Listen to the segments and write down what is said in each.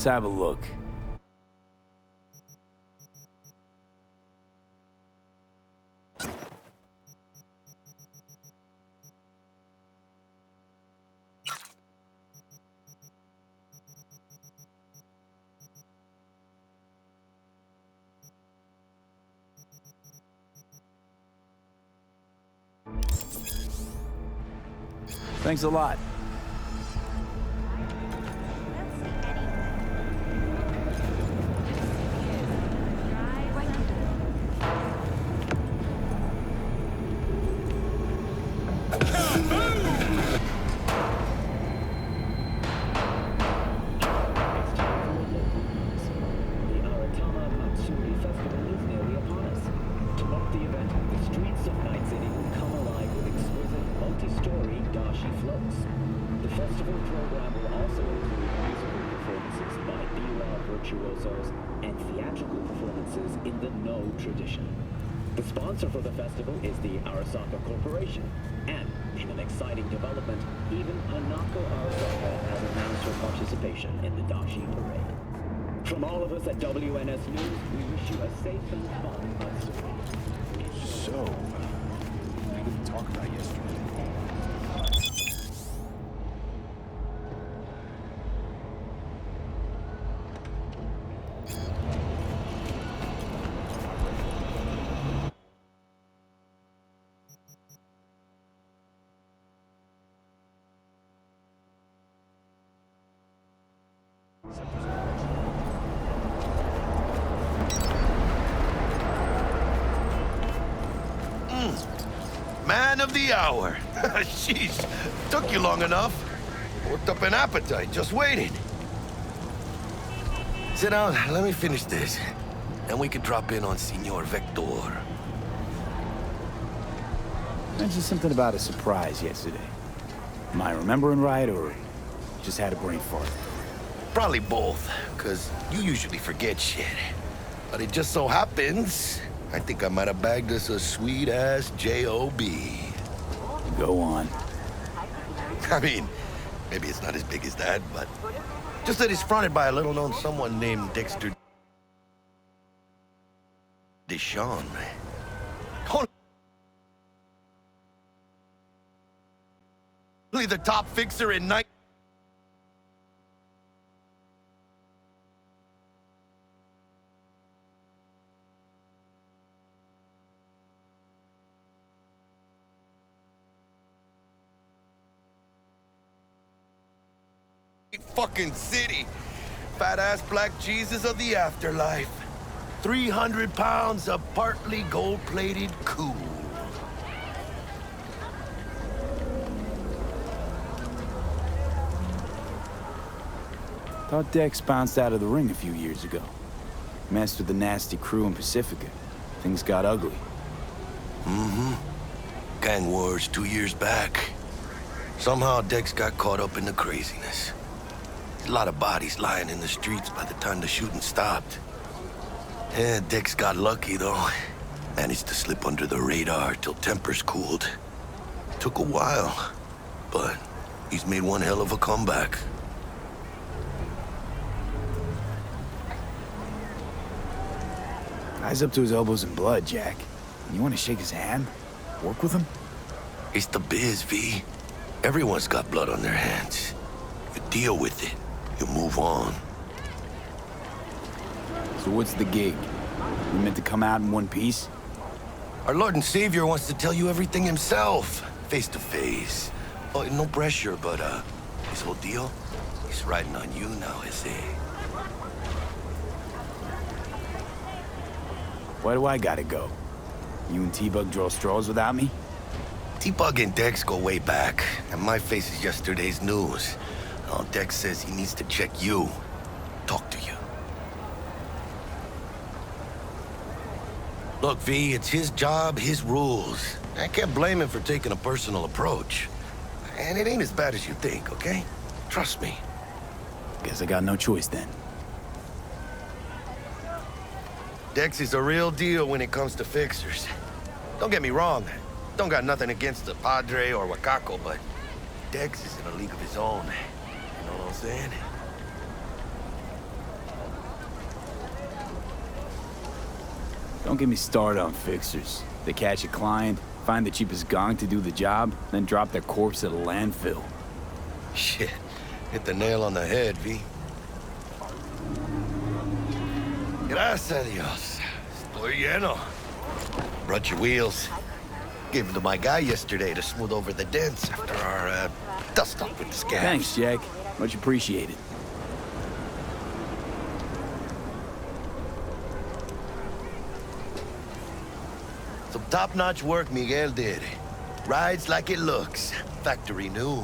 Let's have a look. Thanks a lot. And theatrical performances in the No tradition. The sponsor for the festival is the Arasaka Corporation, and in an exciting development, even Hanako Arasaka has announced her participation in the Dashi Parade. From all of us at WNS News, we wish you a safe and fun Matsuri. So, we didn't talk about yesterday. Man of the hour. Jeez, took you long enough. Worked up an appetite, just waiting. Sit down, let me finish this. Then we can drop in on Senor Vector. Mentioned something about a surprise yesterday. Am I remembering right, or just had a brain fart? Probably both, because you usually forget shit. But it just so happens, I think I might have bagged us a sweet-ass J.O.B. Go on. I mean, maybe it's not as big as that, but just that it's fronted by a little-known someone named Dexter DeShawn. Only the top fixer in night. Fucking city. Fat-ass black Jesus of the afterlife. 300 pounds of partly gold-plated cool. Thought Dex bounced out of the ring a few years ago. Messed with the nasty crew in Pacifica. Things got ugly. Mm-hmm. Gang wars 2 years back. Somehow Dex got caught up in the craziness. A lot of bodies lying in the streets by the time the shooting stopped. Yeah, Dex got lucky, though. Managed to slip under the radar till tempers cooled. Took a while, but he's made one hell of a comeback. Guy's up to his elbows in blood, Jack. You want to shake his hand? Work with him? It's the biz, V. Everyone's got blood on their hands. You deal with it. You move on. So what's the gig? We meant to come out in one piece? Our Lord and Savior wants to tell you everything himself, face to face. Oh, no pressure, but his whole deal, he's riding on you now, is he? Why do I gotta go? You and T-Bug draw straws without me? T-Bug and Dex go way back, and my face is yesterday's news. Oh, Dex says he needs to check you, talk to you. Look, V, it's his job, his rules. I can't blame him for taking a personal approach. And it ain't as bad as you think, okay? Trust me. Guess I got no choice then. Dex is a real deal when it comes to fixers. Don't get me wrong. Don't got nothing against the Padre or Wakako, but Dex is in a league of his own. You know what I'm saying? Don't get me started on fixers. They catch a client, find the cheapest gong to do the job, then drop their corpse at a landfill. Shit. Hit the nail on the head, V. Gracias a Dios. Estoy lleno. Brought your wheels. Gave them to my guy yesterday to smooth over the dents after our, dust-up with the scabs. Thanks, Jack. Much appreciated. Some top-notch work Miguel did. Rides like it looks. Factory new.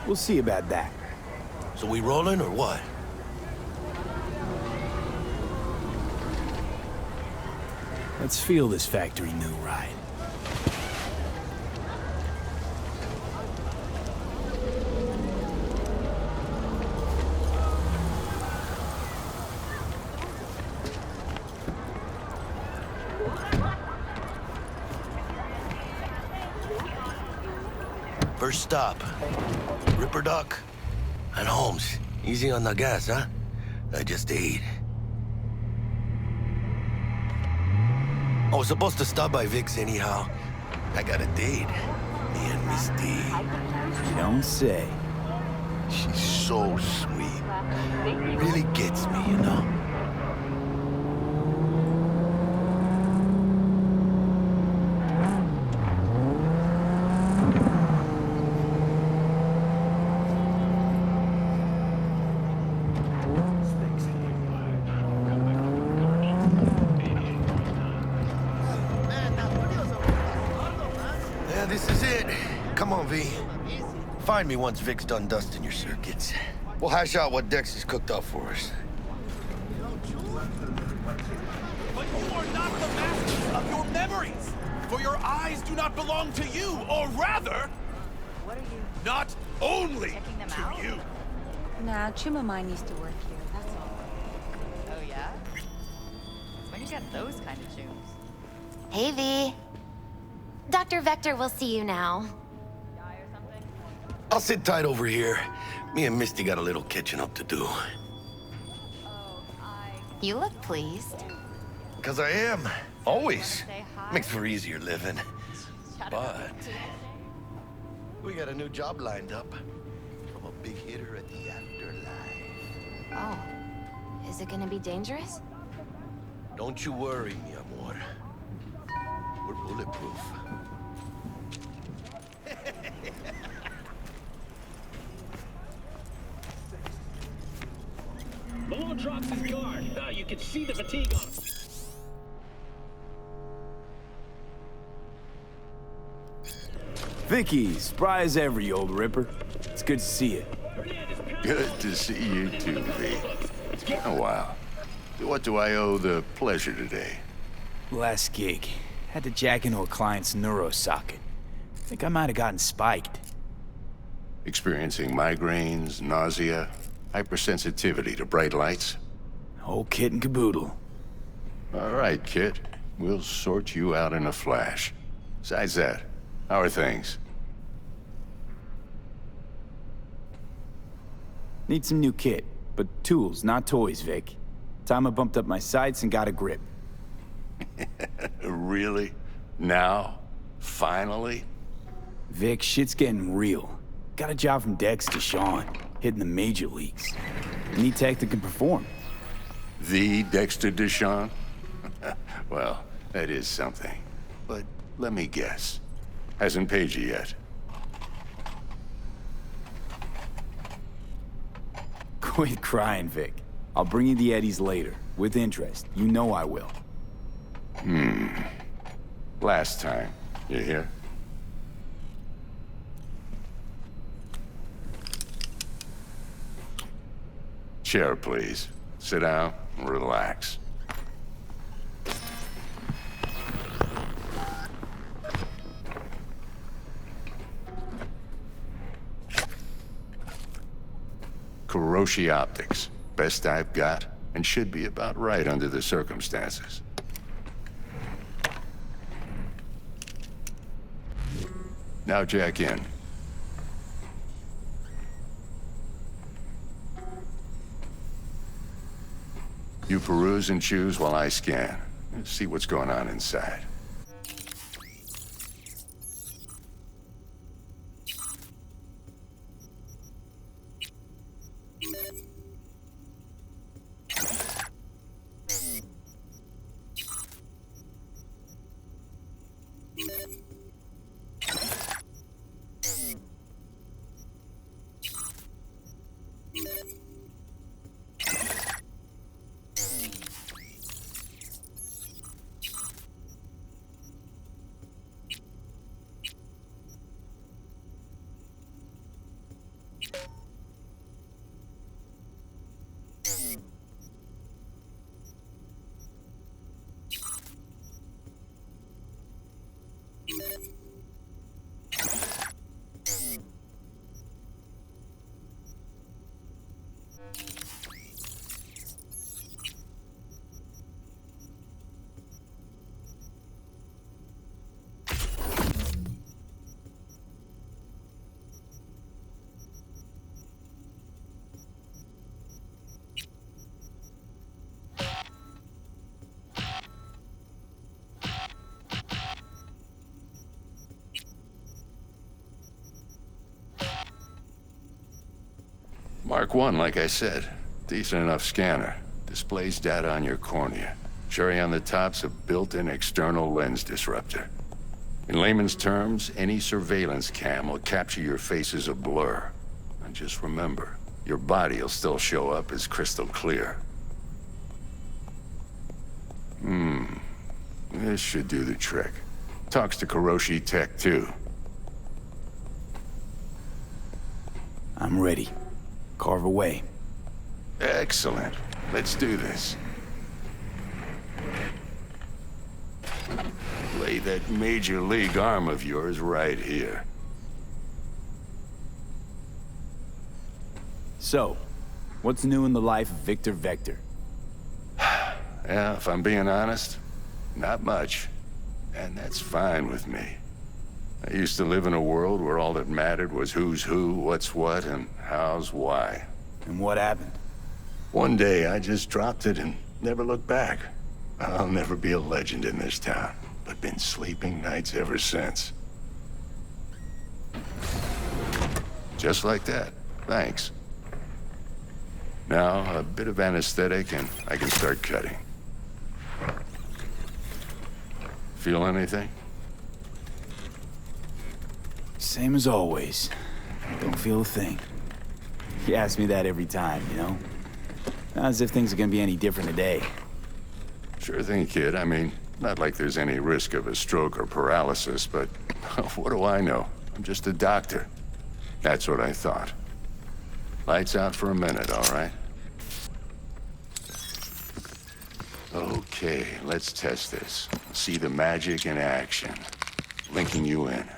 We'll see about that. So we rolling or what? Let's feel this factory new ride. First stop. Ripper Dock and Holmes. Easy on the gas, huh? I just ate. I was supposed to stop by Vic's anyhow. I got a date. Me and Misty. You don't say. She's so sweet. Really gets me, you know? Yeah, this is it. Come on, V. Find me once Vic's done dusting your circuits. We'll hash out what Dex has cooked up for us. But you are not the master of your memories! For your eyes do not belong to you, or rather, What are you not only checking them to out? you. Nah, Chumamai used to work here, that's all. Oh yeah? When you get those kind of tunes? Hey, V. Dr. Vector will see you now. Die or something? I'll sit tight over here. Me and Misty got a little catching up to do. Oh, I... You look pleased. Because I am. Always. Say hi? Makes for easier living. Shut But up. we got a new job lined up from a big hitter at the afterlife. Oh. Is it gonna be dangerous? Don't you worry, mi amor. We're bulletproof. Malone drops his guard. You can see the fatigue on him. Vicky, spry as ever, you old ripper. It's good to see you. Good to see you too, V. It's been a while. What do I owe the pleasure today? Last gig. Had to jack into a client's neuro socket. Think I might have gotten spiked. Experiencing migraines, nausea, hypersensitivity to bright lights? Whole kit and caboodle. All right, kid. We'll sort you out in a flash. Besides that, how are things? Need some new kit, but tools, not toys, Vic. Time I bumped up my sights and got a grip. Really? Now? Finally? Vic, shit's getting real. Got a job from Dexter DeShawn, hitting the major leagues. Need tech that can perform. The Dexter DeShawn? Well, that is something. But let me guess. Hasn't paid you yet. Quit crying, Vic. I'll bring you the eddies later, with interest. You know I will. Last time. You hear? Chair, please. Sit down and relax. Kuroshi Optics. Best I've got, and should be about right under the circumstances. Now jack in. You peruse and choose while I scan. Let's see what's going on inside. Mark 1, like I said. Decent enough scanner. Displays data on your cornea. Cherry on the top's a built-in external lens disruptor. In layman's terms, any surveillance cam will capture your face as a blur. And just remember, your body will still show up as crystal clear. This should do the trick. Talks to Kuroshi Tech, too. I'm ready. Carve away. Excellent. Let's do this. Lay that major league arm of yours right here. So, what's new in the life of Victor Vector? Yeah, if I'm being honest, not much. And that's fine with me. I used to live in a world where all that mattered was who's who, what's what, and how's why. And what happened? One day, I just dropped it and never looked back. I'll never be a legend in this town, but been sleeping nights ever since. Just like that. Thanks. Now, a bit of anesthetic and I can start cutting. Feel anything? Same as always. Don't feel a thing. You ask me that every time, you know? Not as if things are gonna be any different today. Sure thing, kid. I mean, not like there's any risk of a stroke or paralysis, but what do I know? I'm just a doctor. That's what I thought. Lights out for a minute, all right? Okay, let's test this. See the magic in action. Linking you in.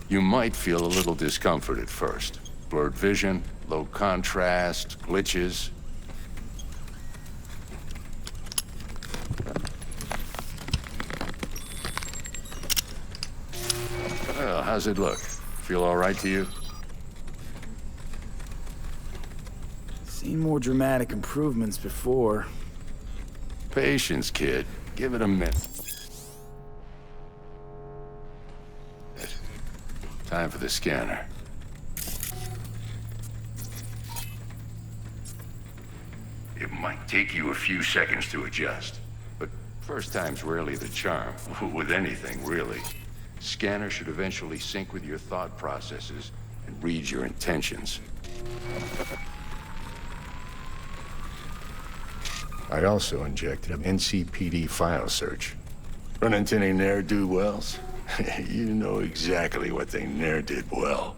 You might feel a little discomfort at first. Blurred vision, low contrast, glitches. Well, how's it look? Feel all right to you? Seen more dramatic improvements before. Patience, kid. Give it a minute. Time for the scanner. It might take you a few seconds to adjust, but first time's rarely the charm. With anything, really. Scanner should eventually sync with your thought processes and read your intentions. I also injected an NCPD file search. Run into any ne'er-do-wells? You know exactly what they ne'er did well.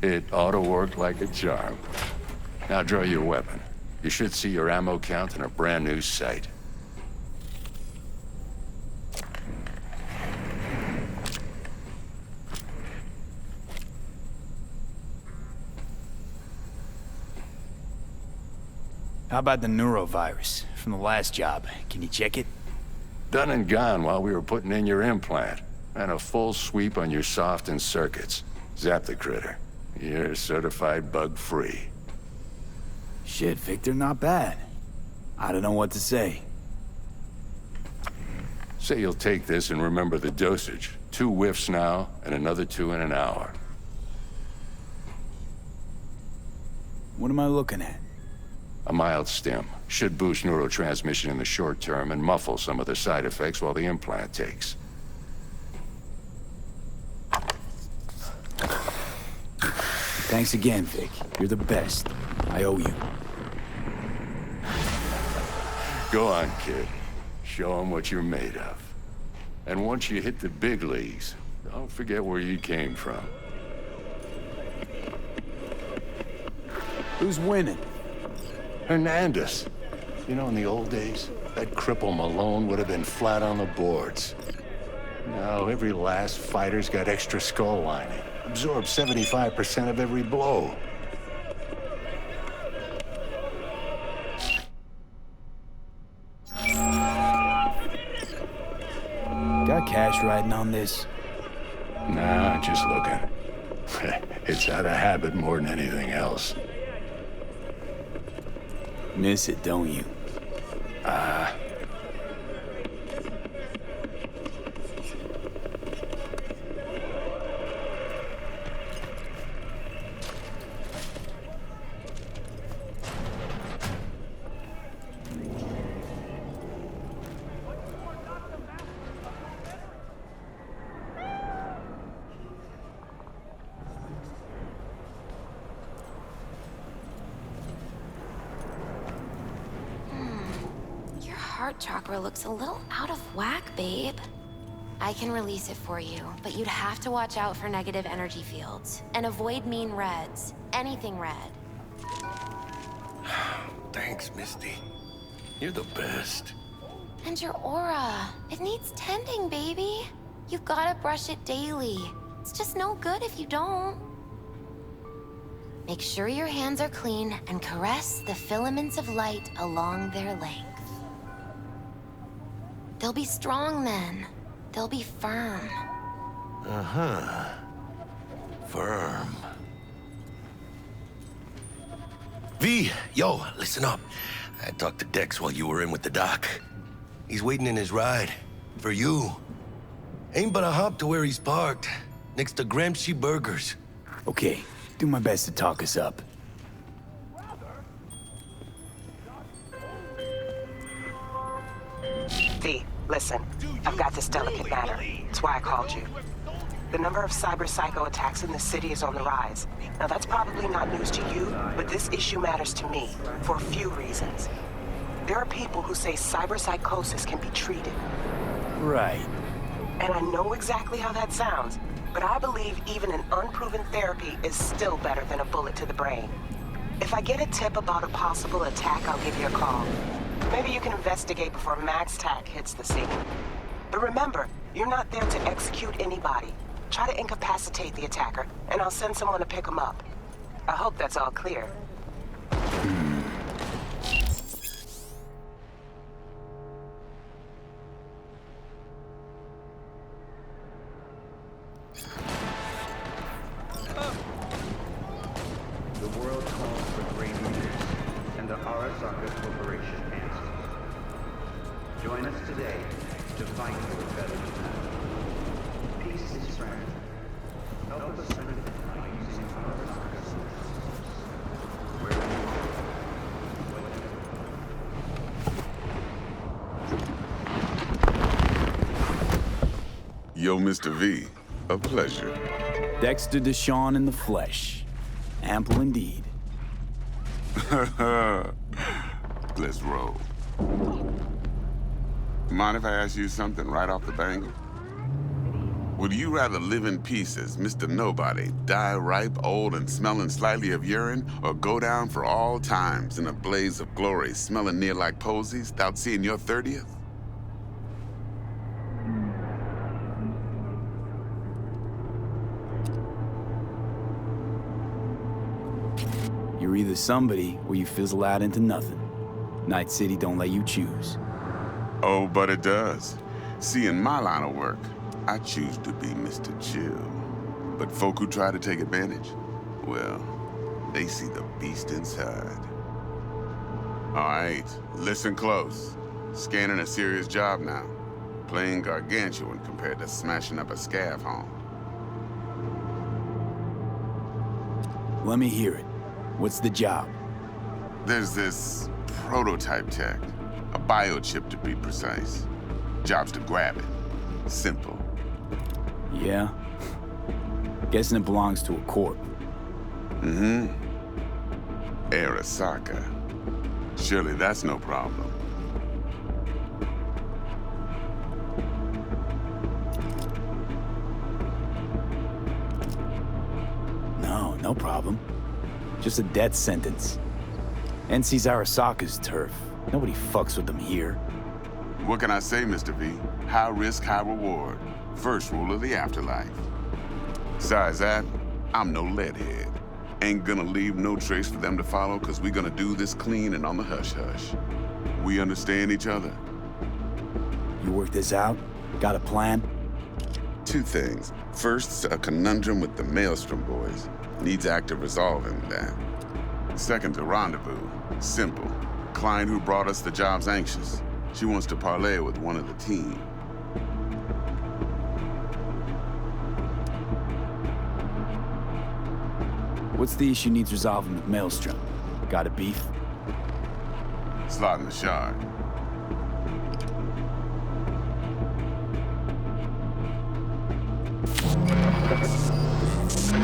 It ought to work like a charm. Now draw your weapon. You should see your ammo count in a brand new sight. How about the neurovirus from the last job? Can you check it? Done and gone while we were putting in your implant. And a full sweep on your soft and circuits. Zap the critter. You're certified bug-free. Shit, Victor, not bad. I don't know what to say. Say you'll take this and remember the dosage. 2 whiffs now, and another 2 in an hour. What am I looking at? A mild stim. Should boost neurotransmission in the short term and muffle some of the side effects while the implant takes. Thanks again, Vic. You're the best. I owe you. Go on, kid. Show them what you're made of. And once you hit the big leagues, don't forget where you came from. Who's winning? Hernandez. You know, in the old days, that cripple Malone would have been flat on the boards. Now, every last fighter's got extra skull lining. Absorbs 75% of every blow. Got cash riding on this? Nah, just looking. It's out of habit more than anything else. Miss it, don't you? Your heart chakra looks a little out of whack, babe. I can release it for you, but you'd have to watch out for negative energy fields and avoid mean reds. Anything red. Thanks, Misty. You're the best. And your aura. It needs tending, baby. You've gotta brush it daily. It's just no good if you don't. Make sure your hands are clean and caress the filaments of light along their length. They'll be strong then. They'll be firm. Uh-huh. Firm. V, yo, listen up. I talked to Dex while you were in with the doc. He's waiting in his ride. For you. Ain't but a hop to where he's parked. Next to Gramsci Burgers. Okay, do my best to talk us up. V, listen. I've got this delicate matter. That's why I called you. The number of cyber-psycho attacks in the city is on the rise. Now, that's probably not news to you, but this issue matters to me for a few reasons. There are people who say cyberpsychosis can be treated. Right. And I know exactly how that sounds, but I believe even an unproven therapy is still better than a bullet to the brain. If I get a tip about a possible attack, I'll give you a call. Maybe you can investigate before Max Tack hits the scene. But remember, you're not there to execute anybody. Try to incapacitate the attacker, and I'll send someone to pick him up. I hope that's all clear. The world calls for great leaders, and the Arasaka Corporation answers. Join us today to fight for a better tomorrow. Peace is strength. Help us strengthen by using Arasaka sources. Where you Yo, Mr. V, a pleasure. Dexter DeShawn in the flesh. Ample indeed. Let's roll. Mind if I ask you something right off the bangle? Would you rather live in peace as Mr. Nobody, die ripe, old, and smelling slightly of urine, or go down for all times in a blaze of glory, smelling near like posies, without seeing your 30th? You're either somebody or you fizzle out into nothing. Night City don't let you choose. Oh, but it does. See, in my line of work, I choose to be Mr. Chill. But folk who try to take advantage, Well, they see the beast inside. All right, listen close. Scanning a serious job now. Playing gargantuan compared to smashing up a scav home. Let me hear it. What's the job? There's this prototype tech. A biochip to be precise. Job's to grab it. Simple. Yeah? Guessing it belongs to a corp. Mm-hmm. Arasaka. Surely that's no problem. No problem. Just a death sentence. NC's Arasaka's turf. Nobody fucks with them here. What can I say, Mr. V? High risk, high reward. First rule of the afterlife. Besides that, I'm no leadhead. Ain't gonna leave no trace for them to follow, cause we gonna do this clean and on the hush-hush. We understand each other. You work this out? Got a plan? Two things. First, a conundrum with the Maelstrom boys. Needs active resolving that. Second, a rendezvous. Simple. Client who brought us the job's anxious. She wants to parlay with one of the team. What's the issue needs resolving with Maelstrom? Got a beef? Slot in the shard.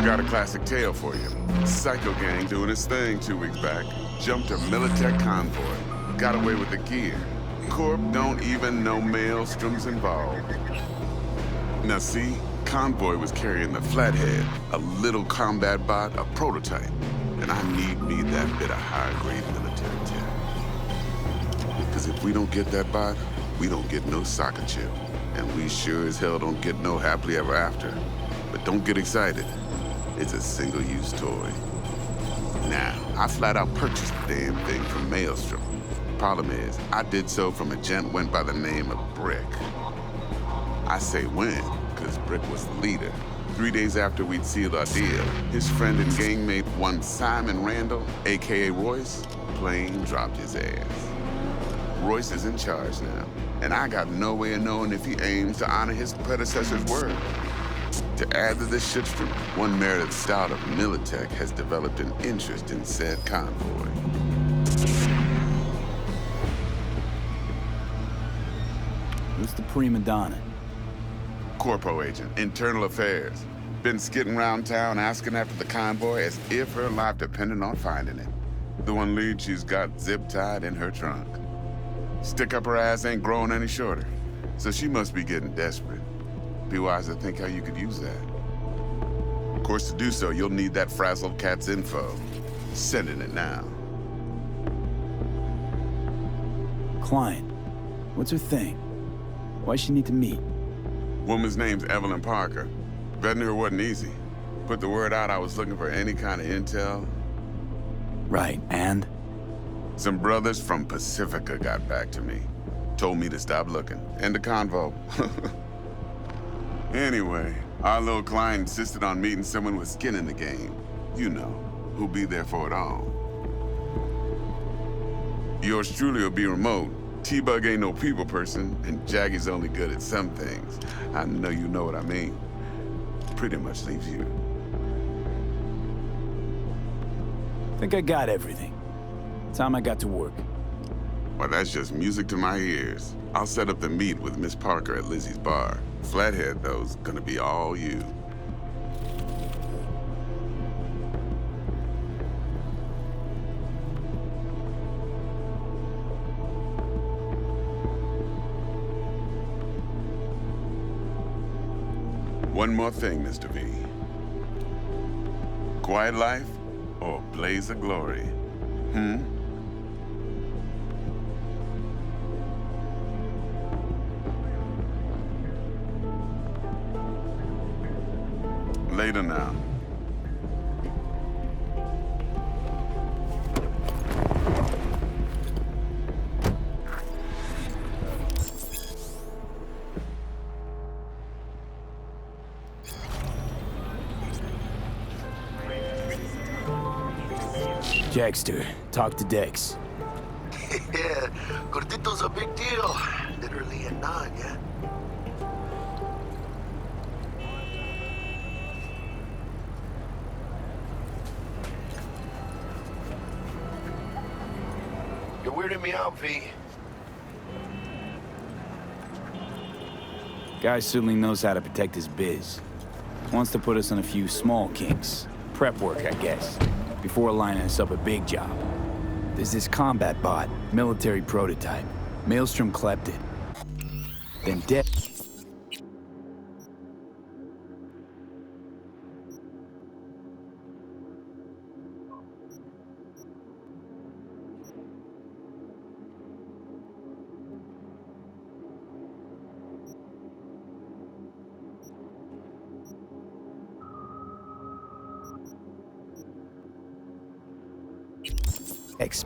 Got a classic tale for you. Psycho gang doing his thing 2 weeks back. Jumped a Militech convoy. Got away with the gear. Corp don't even know Maelstrom's involved. Now see, convoy was carrying the Flathead, a little combat bot, a prototype. And I need me that bit of high-grade military tech. Because if we don't get that bot, we don't get no soccer chip. And we sure as hell don't get no happily ever after. But don't get excited. It's a single-use toy. Now, I flat out purchased the damn thing from Maelstrom. Problem is, I did so from a gent went by the name of Brick. I say when, because Brick was the leader. 3 days after we'd sealed our deal, his friend and gangmate, one Simon Randall, aka Royce, plain dropped his ass. Royce is in charge now, and I got no way of knowing if he aims to honor his predecessor's word. To add to this shitstorm, one Meredith Stout of Militech has developed an interest in said convoy. Who's the prima donna? Corpo agent, internal affairs. Been skidding around town asking after the convoy as if her life depended on finding it. The one lead she's got zip-tied in her trunk. Stick up her ass ain't growing any shorter, so she must be getting desperate. Be wise to think how you could use that. Of course, to do so, you'll need that frazzled cat's info. Sending it now. Client. What's her thing? Why's she need to meet? Woman's name's Evelyn Parker. Vetting her wasn't easy. Put the word out I was looking for any kind of intel. Right, and? Some brothers from Pacifica got back to me. Told me to stop looking. End the convo. Anyway, our little client insisted on meeting someone with skin in the game. You know, who'll be there for it all. Yours truly will be remote. T-Bug ain't no people person, and Jaggy's only good at some things. I know you know what I mean. Pretty much leaves you. Think I got everything. Time I got to work. Well, that's just music to my ears. I'll set up the meet with Miss Parker at Lizzie's bar. Flathead, though's gonna be all you. One more thing, Mr. V. Quiet life or blaze of glory? Later now. Dexter, talk to Dex. Yeah, Gordito's a big deal. Literally a none, yeah? You're weirding me out, V. Guy certainly knows how to protect his biz. Wants to put us on a few small kinks. Prep work, I guess. Before lining us up a big job. There's this combat bot, military prototype. Maelstrom clept it. Then Dex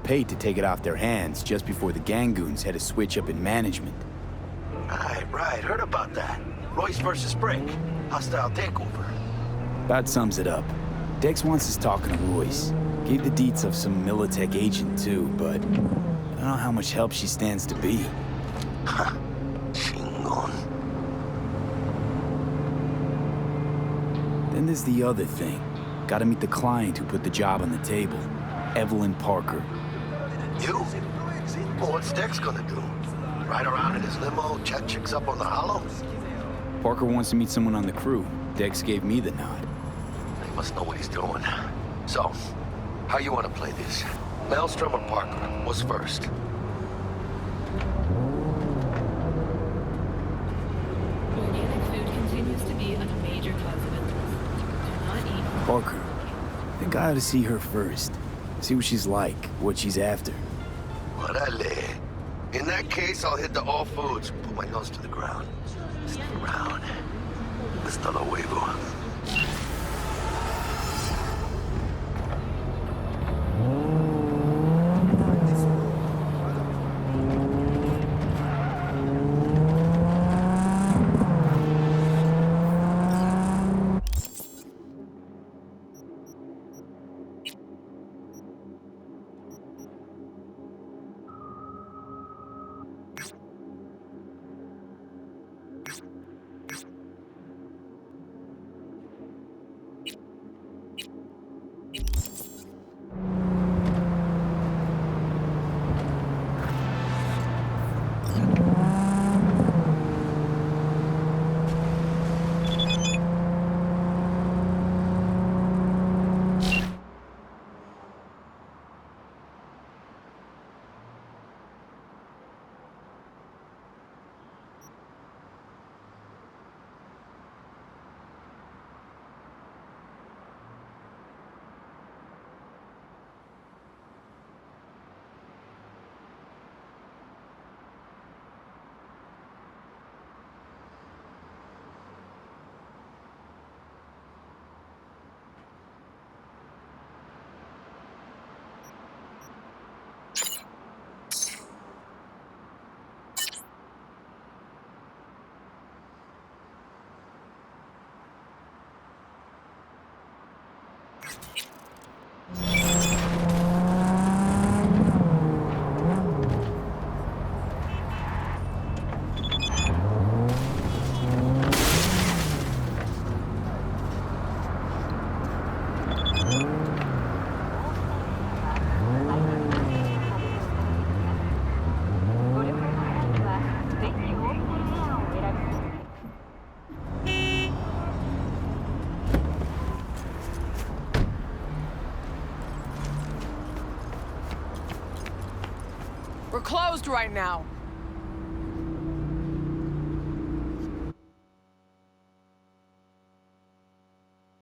paid to take it off their hands just before the Gangoons had a switch up in management. Right. Heard about that. Royce versus Brick. Hostile takeover. That sums it up. Dex wants us talking to Royce. Gave the deets of some Militech agent too, but I don't know how much help she stands to be. Ha. Chingon. Then there's the other thing. Gotta meet the client who put the job on the table. Evelyn Parker. You? Well, what's Dex gonna do? Ride around in his limo, chat chicks up on the hollow? Parker wants to meet someone on the crew. Dex gave me the nod. He must know what he's doing. So, how you want to play this? Maelstrom or Parker? What's first? Organic food continues to be a major cause of interest. Do not eat. Parker. I think I ought to see her first. See what she's like, what she's after. Orale. In that case, I'll hit the all foods, put my nose to the ground. Stick around. Hasta luego. We're closed right now.